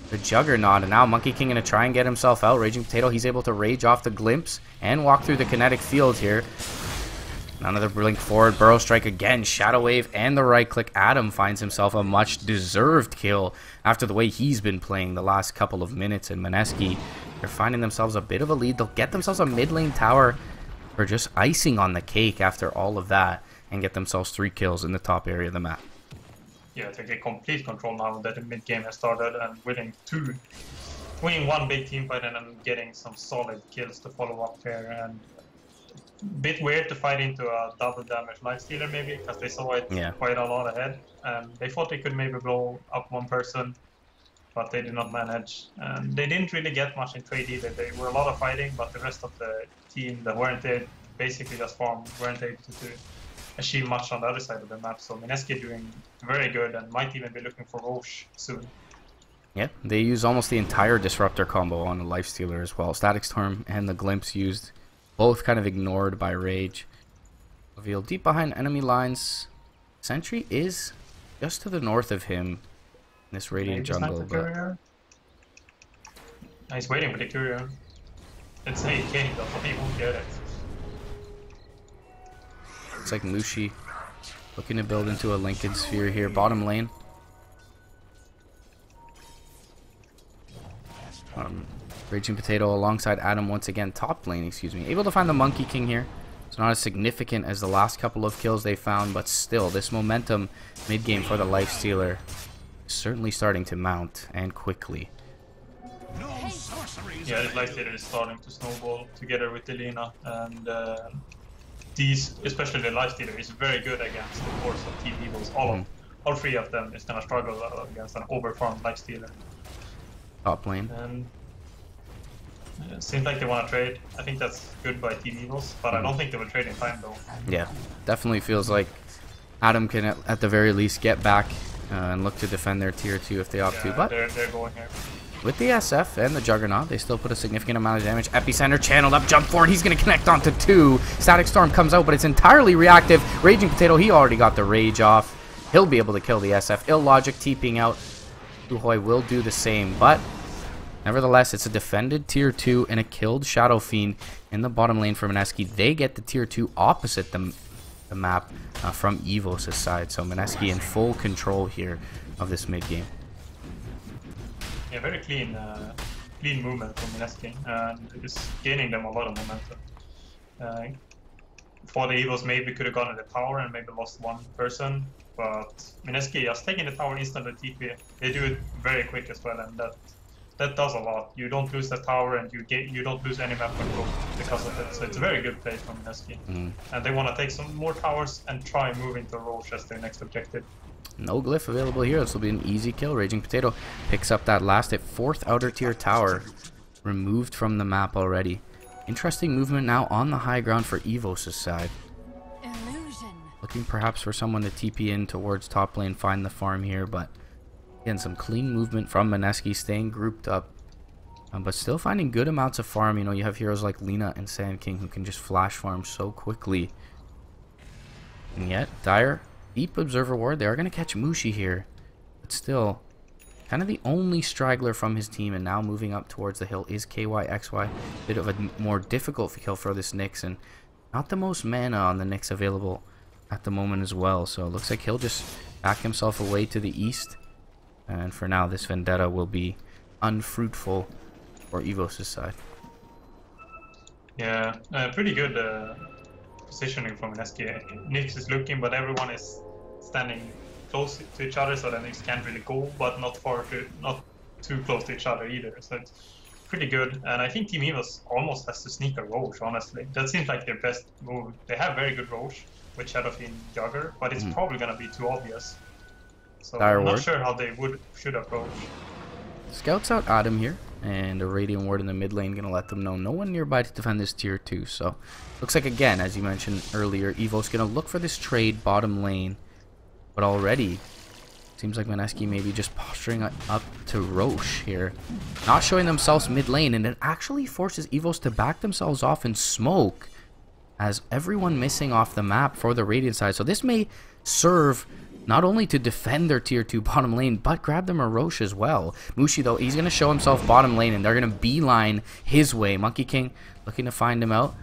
the Juggernaut. And now Monkey King going to try and get himself out. Raging Potato, he's able to rage off the Glimpse and walk through the kinetic field here. Another blink forward, Burrow Strike again, Shadow Wave, and the right click. Adam finds himself a much deserved kill after the way he's been playing the last couple of minutes. And Mineski, they're finding themselves a bit of a lead. They'll get themselves a mid lane tower for just icing on the cake after all of that and get themselves 3 kills in the top area of the map. Yeah, they get complete control now that the mid game has started and winning one big team fight and then getting some solid kills to follow up there. And bit weird to fight into a double damage Lifestealer maybe because they saw it quite a lot ahead and they thought they could maybe blow up one person, but they did not manage. And they didn't really get much in trade either. They were a lot of fighting, but the rest of the team that weren't there basically just farmed, weren't able to achieve much on the other side of the map. So Mineski doing very good and might even be looking for Roche soon. Yeah, they use almost the entire Disruptor combo on the Lifestealer as well. Static Storm and the Glimpse used, both kind of ignored by Rage. Revealed deep behind enemy lines. Sentry is just to the north of him in this Radiant jungle. But he's waiting for the courier. It's AK though, so he won't get it. Looks like Mushi looking to build into a Lincoln Sphere here. Bottom lane. Raging Potato alongside Adam once again, top lane, excuse me. Able to find the Monkey King here. It's not as significant as the last couple of kills they found, but still, this momentum mid-game for the Lifestealer is certainly starting to mount, and quickly. Yeah, the Lifestealer is starting to snowball together with Elena, and these, especially the Lifestealer, is very good against the force of Team EVOS. All 3 of them is going to struggle against an overfarmed Lifestealer. Top lane. Seems like they want to trade. I think that's good by Team EVOS, but I don't think they will trade in time though. Yeah, definitely feels like Adam can at the very least get back and look to defend their tier 2 if they opt to. But they're going here. With the SF and the Juggernaut, they still put a significant amount of damage. Epicenter channeled up, jump forward. He's going to connect onto 2. Static Storm comes out, but it's entirely reactive. Raging Potato, he already got the rage off. He'll be able to kill the SF. Illogic TPing out. Uhoy will do the same, but nevertheless, it's a defended tier 2 and a killed Shadow Fiend in the bottom lane for Mineski. They get the tier 2 opposite the map from EVOS' side. So Mineski in full control here of this mid game. Yeah, very clean movement from Mineski, and it's gaining them a lot of momentum. For the EVOS, maybe could have gotten the tower and maybe lost one person, but Mineski just taking the tower instantly TP. They do it very quick as well, and that does a lot. You don't lose the tower, and you don't lose any map control because of it. So it's a very good play from Mineski, and they want to take some more towers and try moving to Roche as their next objective. No glyph available here. This will be an easy kill. Raging Potato picks up that last 4th outer tier tower, removed from the map already. Interesting movement now on the high ground for EVOS' side. Illusion. Looking perhaps for someone to TP in towards top lane, find the farm here, but again, some clean movement from Mineski, staying grouped up, but still finding good amounts of farm. You know, you have heroes like Lina and Sand King who can just flash farm so quickly. And yet, Dire, deep observer ward, they are going to catch Mushi here, but still, kind of the only straggler from his team, and now moving up towards the hill is KYXY. Bit of a more difficult kill for this Nyx, and not the most mana on the Nyx available at the moment as well. So it looks like he'll just back himself away to the east, and for now this vendetta will be unfruitful for EVOS' side. Yeah, pretty good positioning from Mineski. Nyx is looking, but everyone is standing close to each other, so the Nyx can't really go, but not too close to each other either. So it's pretty good, and I think Team EVOS almost has to sneak a Roche, honestly. That seems like their best move. They have very good Roche with Shadow Fiend Jugger, but it's probably going to be too obvious. So I'm not sure how they should approach. Scouts out Adam here, and a Radiant Ward in the mid lane, going to let them know no one nearby to defend this tier 2. So looks like, again, as you mentioned earlier, EVO's going to look for this trade bottom lane, but already seems like Mineski maybe just posturing up to Roche here, not showing themselves mid lane, and it actually forces EVOS to back themselves off in smoke as everyone missing off the map for the Radiant side. So this may serve not only to defend their tier 2 bottom lane, but grab them a Roche as well. Mushi, though, he's going to show himself bottom lane, and they're going to beeline his way. Monkey King looking to find him out.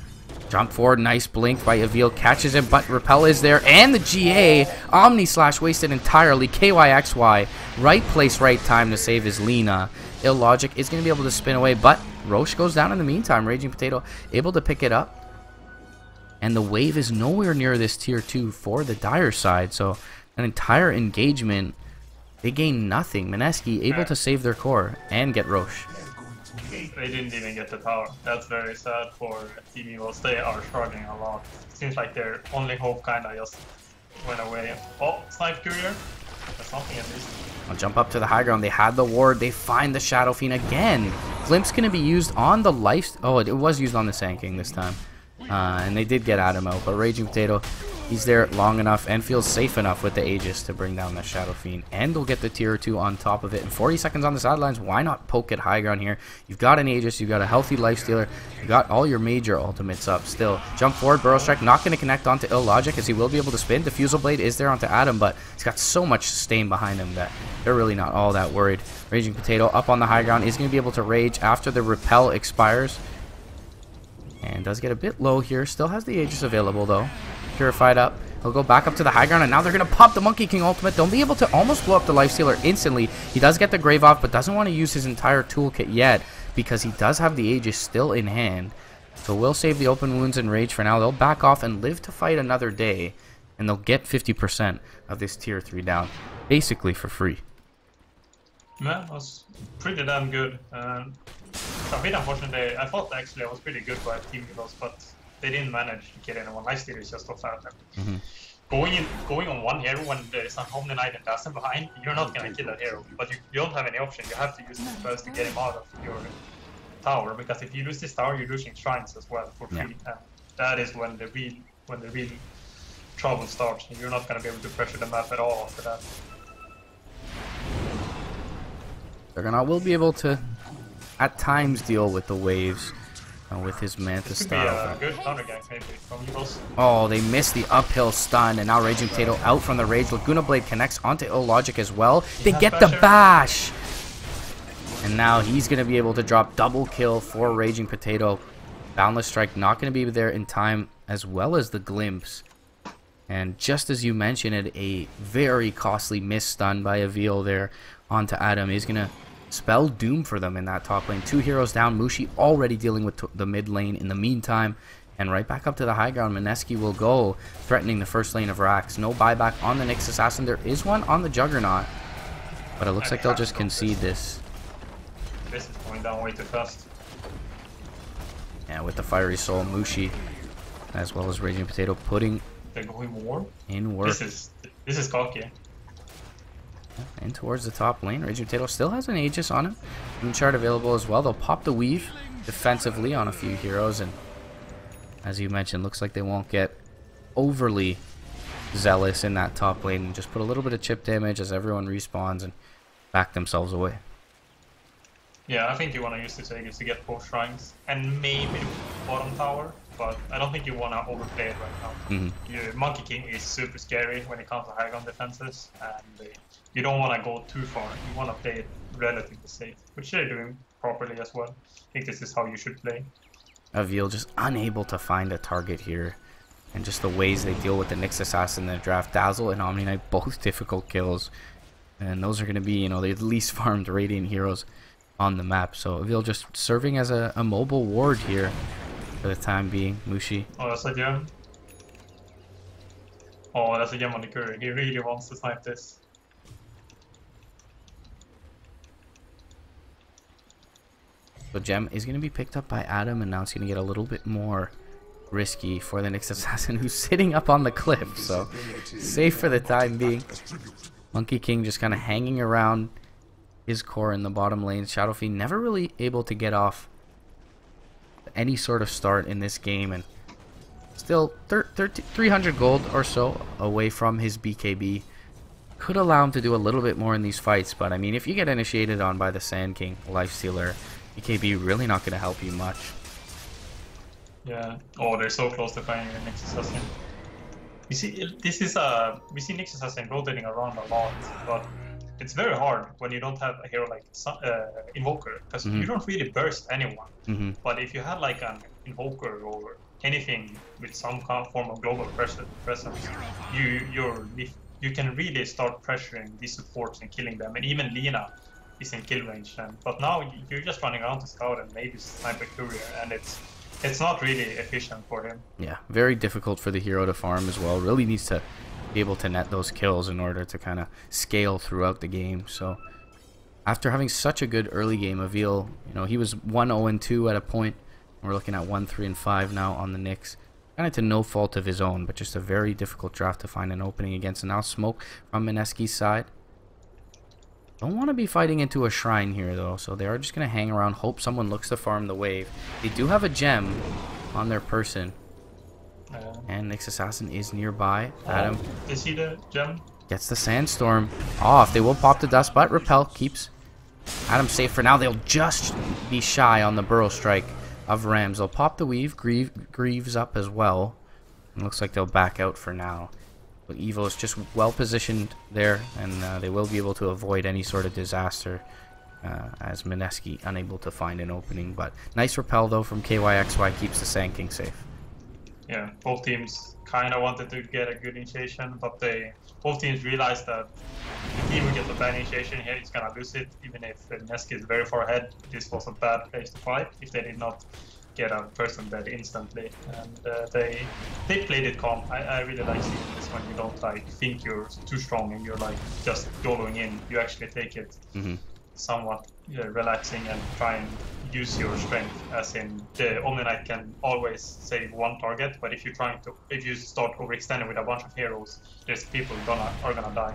Jump forward, nice blink by Avil, catches him, but Repel is there, and the GA, Omni Slash wasted entirely. KYXY, right place, right time to save his Lina. Illogic is going to be able to spin away, but Roche goes down in the meantime. Raging Potato able to pick it up, and the wave is nowhere near this tier 2 for the Dire side, so an entire engagement, they gain nothing. Mineski able to save their core and get Roche. They didn't even get the tower. That's very sad for Team EVOS. They are struggling a lot. Seems like their only hope kinda just went away. Oh, Snipe Courier. That's something at least. I'll jump up to the high ground. They had the ward. They find the Shadow Fiend again. Glimpse going to be used on the life. Oh, it was used on the Sand King this time. And they did get Adam out, but Raging Potato, he's there long enough and feels safe enough with the Aegis to bring down the Shadow Fiend, and they'll get the tier 2 on top of it. And 40 seconds on the sidelines, why not poke it high ground here? You've got an Aegis, you've got a healthy Lifestealer, you got all your major ultimates up still. Jump forward, Burrow Strike, not going to connect onto Illogic as he will be able to spin. Diffusal Blade is there onto Adam, but he's got so much sustain behind him that they're really not all that worried. Raging Potato up on the high ground is going to be able to rage after the Repel expires. And does get a bit low here. Still has the Aegis available, though. Purified up. He'll go back up to the high ground, and now they're going to pop the Monkey King ultimate. They'll be able to almost blow up the Lifestealer instantly. He does get the Grave off, but doesn't want to use his entire toolkit yet because he does have the Aegis still in hand. So we'll save the open wounds and rage for now. They'll back off and live to fight another day, and they'll get 50% of this tier 3 down, basically for free. Yeah, it was pretty damn good. A bit unfortunately, I thought actually I was pretty good by Team EVOS, but they didn't manage to kill anyone. Lifestealer is just so fat. Going on one hero when there is a Homely Knight and Dazzle behind, you're not gonna kill that hero. But you don't have any option. You have to use it first to get him out of tower, because if you lose this tower, you're losing shrines as well for free, and that is when the real trouble starts. You're not going to be able to pressure the map at all after that. Juggernaut will be able to, at times, deal with the waves with his Manta style. This could be a good counter gank maybe from EVOS. Oh, they missed the uphill stun, and now Raging Potato out from the Rage. Laguna Blade connects onto Illogic as well. They get the bash! And now he's going to be able to drop double kill for Raging Potato. Boundless Strike not going to be there in time, as well as the Glimpse. And just as you mentioned it, a very costly miss stun by Avil there onto Adam is going to spell doom for them in that top lane. 2 heroes down. Mushi already dealing with the mid lane in the meantime. And right back up to the high ground, Mineski will go, threatening the first lane of Rax. No buyback on the Nyx Assassin. There is one on the Juggernaut, but it looks like they'll just concede this. This is going down way too fast. Yeah, with the Fiery Soul, Mushi, as well as Raging Potato, putting They're going more. In work. This is cocky. And towards the top lane, Raging Potato still has an Aegis on him. Moonshard available as well. They'll pop the Weave defensively on a few heroes, and as you mentioned, looks like they won't get overly zealous in that top lane and just put a little bit of chip damage as everyone respawns and back themselves away. Yeah, I think you want to use this Aegis to get both shrines and maybe the bottom tower, but I don't think you want to overplay it right now. Your Monkey King is super scary when it comes to high ground defenses, and you don't want to go too far. You want to play it relatively safe, which they're doing properly as well. I think this is how you should play. Avil just unable to find a target here, and just the ways they deal with the Nyx Assassin in the draft. Dazzle and Omni Knight, both difficult kills, and those are going to be, you know, the least farmed Radiant heroes on the map. So Avil just serving as a mobile ward here for the time being. Mushi. Oh, that's a gem. Oh, that's a gem on the courier. He really wants to snipe this. So gem is going to be picked up by Adam, and now it's going to get a little bit more risky for the Nyx Assassin, who's sitting up on the cliff. So safe for the time being. Monkey King just kind of hanging around his core in the bottom lane. Shadow Fiend never really able to get off any sort of start in this game, and still 300 gold or so away from his BKB. Could allow him to do a little bit more in these fights, but I mean, if you get initiated on by the Sand King, Lifestealer, BKB really not going to help you much. Yeah. Oh, they're so close to finding the Nyx Assassin. You see, this is we see Nyx Assassin rotating around a lot, but it's very hard when you don't have a hero like Invoker, because you don't really burst anyone. But if you had like an Invoker or anything with some form of global presence, you can really start pressuring these supports and killing them. And even Lina is in kill range then. But now you're just running around to scout and maybe snipe a courier, and it's not really efficient for him. Yeah, very difficult for the hero to farm as well. Really needs to be able to net those kills in order to kind of scale throughout the game. So after having such a good early game, Avil, you know, he was 1-0-2 at a point. We're looking at 1-3-5 now on the Nyx. Kind of to no fault of his own, but just a very difficult draft to find an opening against. And now smoke from Mineski's side. Don't want to be fighting into a shrine here though, so they are just going to hang around, hope someone looks to farm the wave. They do have a gem on their person. And Nyx Assassin is nearby. Adam. They see the gem. Gets the Sandstorm off. They will pop the dust, but Repel keeps Adam safe for now. They'll just be shy on the Burrow Strike of Rams. They'll pop the Weave. Greaves up as well. It looks like they'll back out for now. But Evo is just well positioned there, and they will be able to avoid any sort of disaster as Mineski unable to find an opening. But nice Repel though from KYXY, keeps the Sand King safe. Yeah, both teams kind of wanted to get a good initiation, but both teams realized that the team who gets a bad initiation here is gonna lose it, even if Mineski is very far ahead. This was a bad place to fight if they did not get a person dead instantly, and they played it calm. I really like seeing this when you don't like think you're too strong and you're like just going in. You actually take it somewhat relaxing and try and use your strength, as in the Omni Knight can always save one target, but if you start overextending with a bunch of heroes, there's people are gonna die.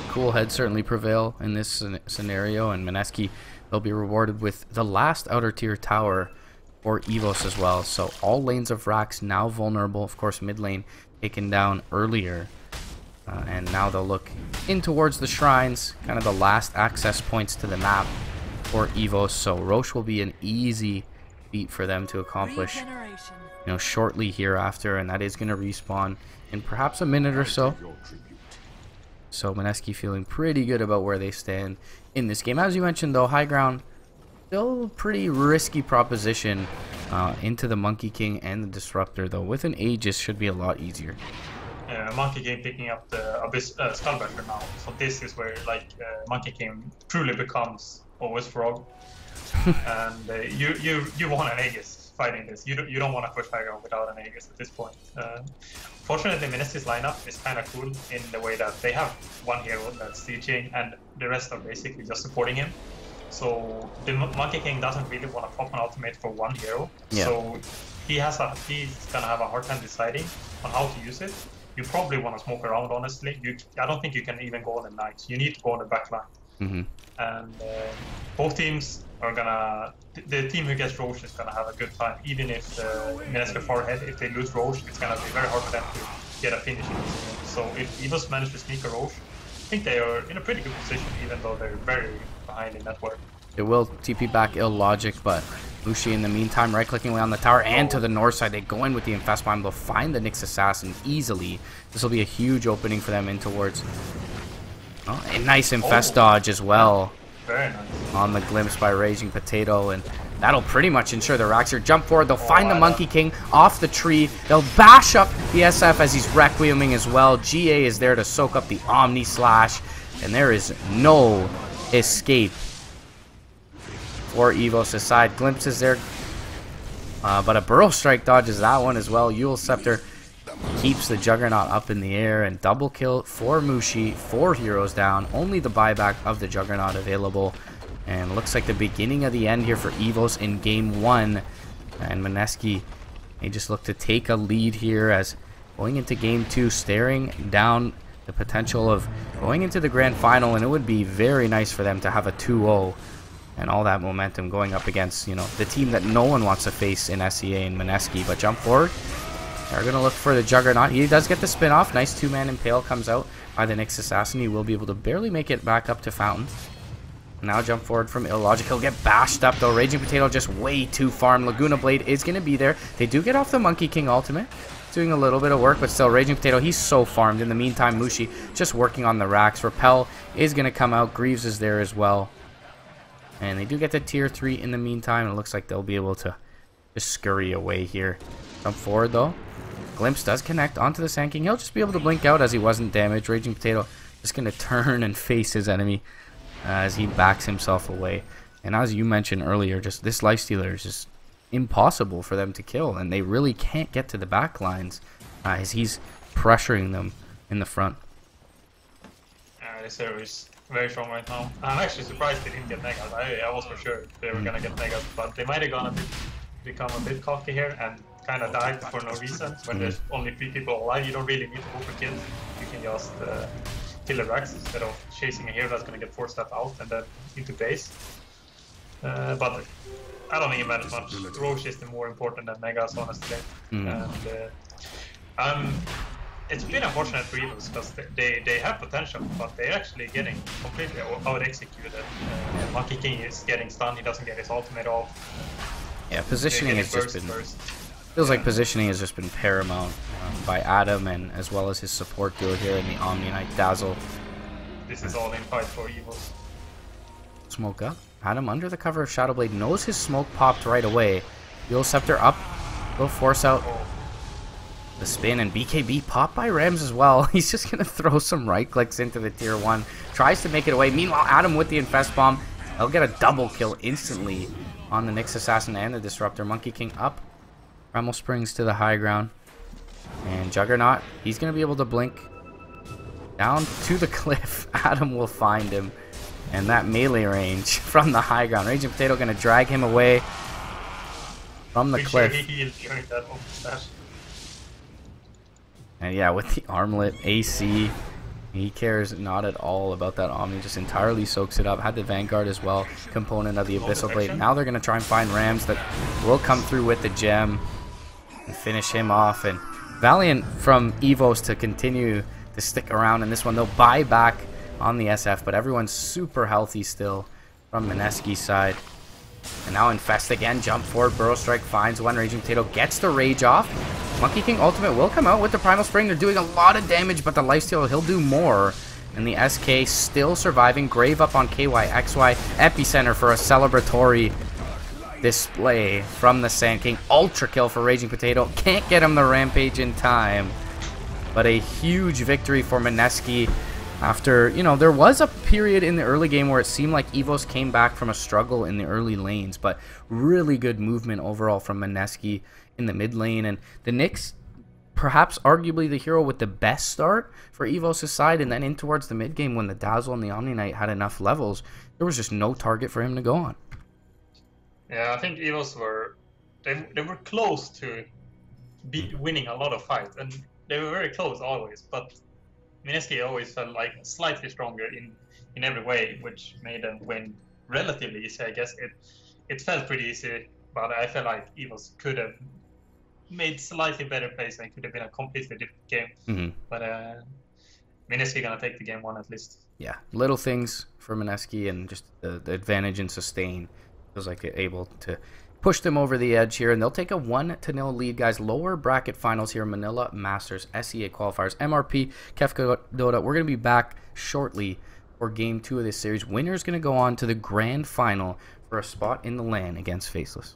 Cool heads certainly prevail in this scenario, and Mineski they'll be rewarded with the last outer tier tower for EVOS as well. So all lanes of Rax now vulnerable. Of course, mid lane taken down earlier. And now they'll look in towards the shrines, kind of the last access points to the map for EVOS. So Roche will be an easy feat for them to accomplish, shortly hereafter, and that is going to respawn in perhaps a minute or so. So Mineski feeling pretty good about where they stand in this game. As you mentioned, though, high ground still a pretty risky proposition into the Monkey King and the Disruptor, though. With an Aegis should be a lot easier. Monkey King picking up the Abyss Skullbreaker now. So this is where Monkey King truly becomes always Frog. And you want an Aegis fighting this. You don't want to push high ground without an Aegis at this point. Fortunately, Mineski's lineup is kind of cool in the way that they have one hero that's sieging and the rest are basically just supporting him. So the Monkey King doesn't really want to pop an ultimate for one hero. Yeah. So he's gonna have a hard time deciding on how to use it. You probably want to smoke around, honestly. I don't think you can even go on the Knights. You need to go on the backline. And both teams are gonna... The team who gets Roche is gonna have a good time. Even if Mineski far ahead, if they lose Roche, it's gonna be very hard for them to get a finish in this game. So if EVOS manage to sneak a Roche, I think they are in a pretty good position, even though they're very behind in network. It will TP back Illogic, but Mushi in the meantime right-clicking away on the tower and to the north side. They go in with the Infest Bomb. They'll find the Nyx Assassin easily. This will be a huge opening for them in towards... a nice Infest dodge as well. Very nice. On the glimpse by Raging Potato, and that'll pretty much ensure the Raxer jump forward. They'll find the Monkey King off the tree. They'll bash up the SF as he's Requieming as well. GA is there to soak up the Omni Slash, and there is no escape for EVOS' side. Glimpses there, but a Burrow Strike dodges that one as well. Eul Scepter keeps the Juggernaut up in the air, and double kill for Mushi. 4 heroes down, only the buyback of the Juggernaut available, and looks like the beginning of the end here for EVOS in game 1. And Mineski, they just look to take a lead here as going into game 2, staring down the potential of going into the grand final, and it would be very nice for them to have a 2-0 and all that momentum going up against, the team that no one wants to face in SEA and Mineski. But jump forward. They're going to look for the Juggernaut. He does get the spin-off. Nice 2-man Impale comes out by the Nyx Assassin. He will be able to barely make it back up to Fountain. Now jump forward from Illogic. He'll get bashed up, though. Raging Potato just way too far. And Laguna Blade is going to be there. They do get off the Monkey King ultimate. Doing a little bit of work, but still, Raging Potato, he's so farmed. In the meantime, Mushi just working on the racks. Repel is going to come out. Greaves is there as well. And they do get to tier 3 in the meantime. It looks like they'll be able to just scurry away here. Jump forward, though. Glimpse does connect onto the Sand King. He'll just be able to blink out as he wasn't damaged. Raging Potato just going to turn and face his enemy as he backs himself away. And as you mentioned earlier, just this Lifestealer is just impossible for them to kill. And they really can't get to the back lines as he's pressuring them in the front. This hero is very strong right now. I'm actually surprised they didn't get Negas. I was for sure they were going to get Negas, but they might have become a bit cocky here and kind of died for no reason. When there's only 3 people alive, you don't really need to go for kills. You can just kill the Rax instead of chasing a hero that's going to get 4-step out and then into base. But I don't think it matters much. Roche is the more important than Negas, honestly. And it's been unfortunate for EVOS because they have potential, but they're actually getting completely out-executed. Monkey King is getting stunned, he doesn't get his ultimate off. Yeah, positioning has just been... Feels like positioning has just been paramount by Adam, and as well as his support duo here in the Omni Knight Dazzle. This is all in fight for EVOS. Smoke up. Adam under the cover of Shadowblade knows his smoke popped right away. Eul Scepter up. Will force out the spin, and BKB popped by Rams as well. He's just going to throw some right clicks into the tier 1. Tries to make it away. Meanwhile, Adam with the Infest Bomb. He'll get a double kill instantly on the Nyx Assassin and the Disruptor. Monkey King up. Remmel Springs to the high ground. And Juggernaut, he's going to be able to blink down to the cliff. Adam will find him. And that melee range from the high ground. Raging Potato going to drag him away from the cliff. And yeah, with the armlet, AC, He cares not at all about that Omni, just entirely soaks it up. Had the Vanguard as well, component of the Abyssal Blade. Now they're going to try and find Rams that will come through with the gem and finish him off. And Valiant from EVOS to continue to stick around in this one. They'll buy back on the SF, but everyone's super healthy still from Mineski's side. And now Infest again, jump forward, Burrow Strike finds one, Raging Potato gets the Rage off. Monkey King Ultimate will come out with the Primal Spring. They're doing a lot of damage, but the lifesteal, he'll do more. And the SK still surviving. Grave up on KY, XY, Epicenter for a celebratory display from the Sand King. Ultra kill for Raging Potato. Can't get him the Rampage in time. But a huge victory for Mineski. After, you know, there was a period in the early game where it seemed like EVOS came back from a struggle in the early lanes, but really good movement overall from Mineski in the mid lane. And the Nyx, perhaps arguably the hero with the best start for EVOS' side, and then in towards the mid game when the Dazzle and the Omni Knight had enough levels, there was just no target for him to go on. Yeah, I think EVOS were, they were close to winning a lot of fights, and they were very close always, but Mineski always felt like slightly stronger in every way, which made them win relatively easy. I guess it felt pretty easy, but I felt like EVOS could have made slightly better plays and it could have been a completely different game. But Mineski gonna take the game one at least. Yeah, little things for Mineski and just the advantage in sustain. Feels like they're able to push them over the edge here, and they'll take a 1-0 lead, guys. Lower bracket finals here: Manila Masters, SEA qualifiers, MRP, Kefka Dota. We're going to be back shortly for game 2 of this series. Winner's going to go on to the grand final for a spot in the LAN against Faceless.